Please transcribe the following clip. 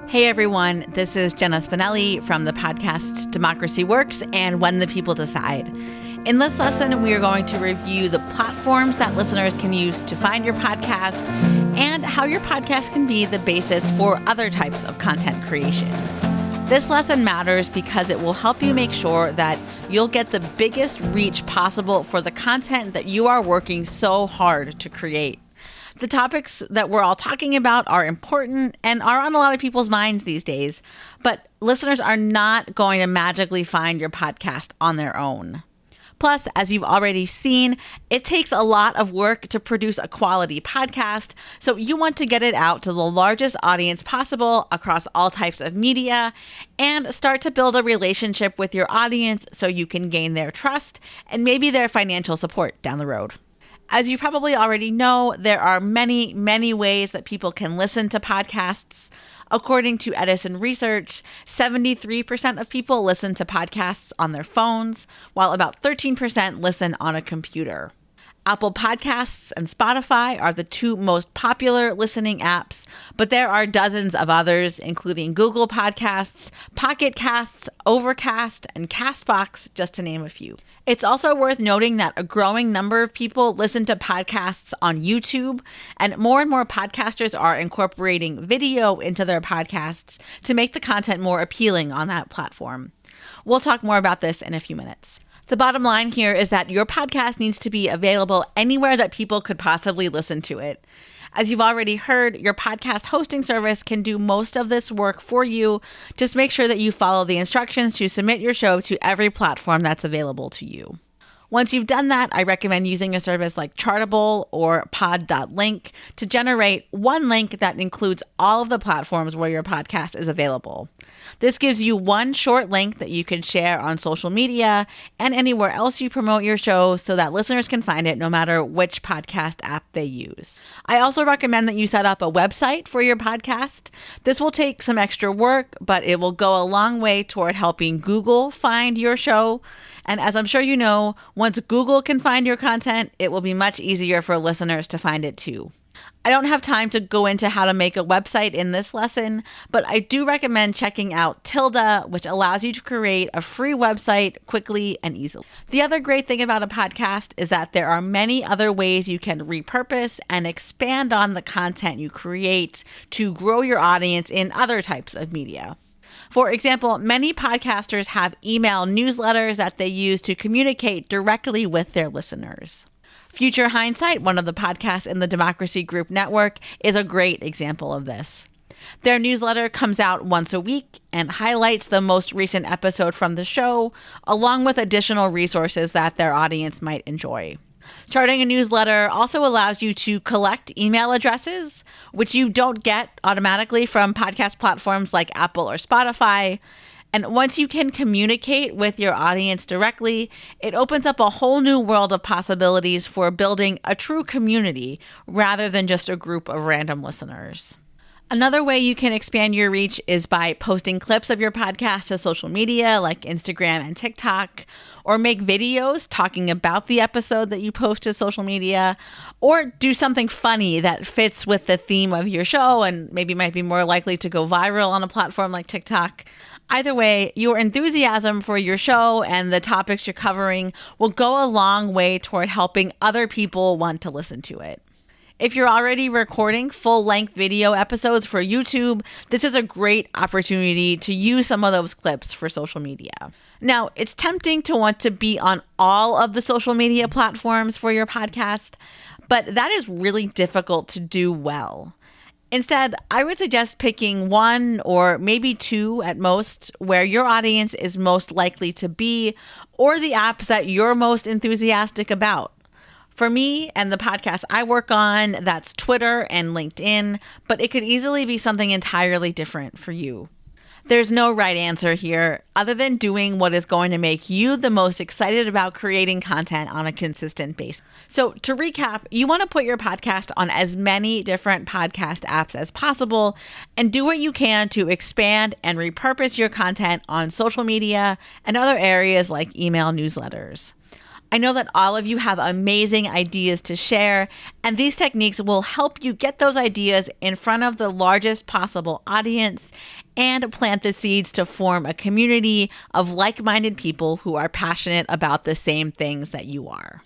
Hey everyone, this is Jenna Spinelli from the podcast Democracy Works and When the People Decide. In this lesson, we are going to review the platforms that listeners can use to find your podcast and how your podcast can be the basis for other types of content creation. This lesson matters because it will help you make sure that you'll get the biggest reach possible for the content that you are working so hard to create. The topics that we're all talking about are important and are on a lot of people's minds these days, but listeners are not going to magically find your podcast on their own. Plus, as you've already seen, it takes a lot of work to produce a quality podcast, so you want to get it out to the largest audience possible across all types of media and start to build a relationship with your audience so you can gain their trust and maybe their financial support down the road. As you probably already know, there are many, many ways that people can listen to podcasts. According to Edison Research, 73% of people listen to podcasts on their phones, while about 13% listen on a computer. Apple Podcasts and Spotify are the two most popular listening apps, but there are dozens of others, including Google Podcasts, Pocket Casts, Overcast, and Castbox, just to name a few. It's also worth noting that a growing number of people listen to podcasts on YouTube, and more podcasters are incorporating video into their podcasts to make the content more appealing on that platform. We'll talk more about this in a few minutes. The bottom line here is that your podcast needs to be available anywhere that people could possibly listen to it. As you've already heard, your podcast hosting service can do most of this work for you. Just make sure that you follow the instructions to submit your show to every platform that's available to you. Once you've done that, I recommend using a service like Chartable or pod.link to generate one link that includes all of the platforms where your podcast is available. This gives you one short link that you can share on social media and anywhere else you promote your show so that listeners can find it no matter which podcast app they use. I also recommend that you set up a website for your podcast. This will take some extra work, but it will go a long way toward helping Google find your show. And as I'm sure you know, once Google can find your content, it will be much easier for listeners to find it too. I don't have time to go into how to make a website in this lesson, but I do recommend checking out Tilda, which allows you to create a free website quickly and easily. The other great thing about a podcast is that there are many other ways you can repurpose and expand on the content you create to grow your audience in other types of media. For example, many podcasters have email newsletters that they use to communicate directly with their listeners. Future Hindsight, one of the podcasts in the Democracy Group network, is a great example of this. Their newsletter comes out once a week and highlights the most recent episode from the show, along with additional resources that their audience might enjoy. Starting a newsletter also allows you to collect email addresses, which you don't get automatically from podcast platforms like Apple or Spotify. And once you can communicate with your audience directly, it opens up a whole new world of possibilities for building a true community rather than just a group of random listeners. Another way you can expand your reach is by posting clips of your podcast to social media like Instagram and TikTok, or make videos talking about the episode that you post to social media, or do something funny that fits with the theme of your show and maybe might be more likely to go viral on a platform like TikTok. Either way, your enthusiasm for your show and the topics you're covering will go a long way toward helping other people want to listen to it. If you're already recording full-length video episodes for YouTube, this is a great opportunity to use some of those clips for social media. Now, it's tempting to want to be on all of the social media platforms for your podcast, but that is really difficult to do well. Instead, I would suggest picking one or maybe two at most where your audience is most likely to be, or the apps that you're most enthusiastic about. For me and the podcast I work on, that's Twitter and LinkedIn, but it could easily be something entirely different for you. There's no right answer here other than doing what is going to make you the most excited about creating content on a consistent basis. So to recap, you want to put your podcast on as many different podcast apps as possible and do what you can to expand and repurpose your content on social media and other areas like email newsletters. I know that all of you have amazing ideas to share, and these techniques will help you get those ideas in front of the largest possible audience and plant the seeds to form a community of like-minded people who are passionate about the same things that you are.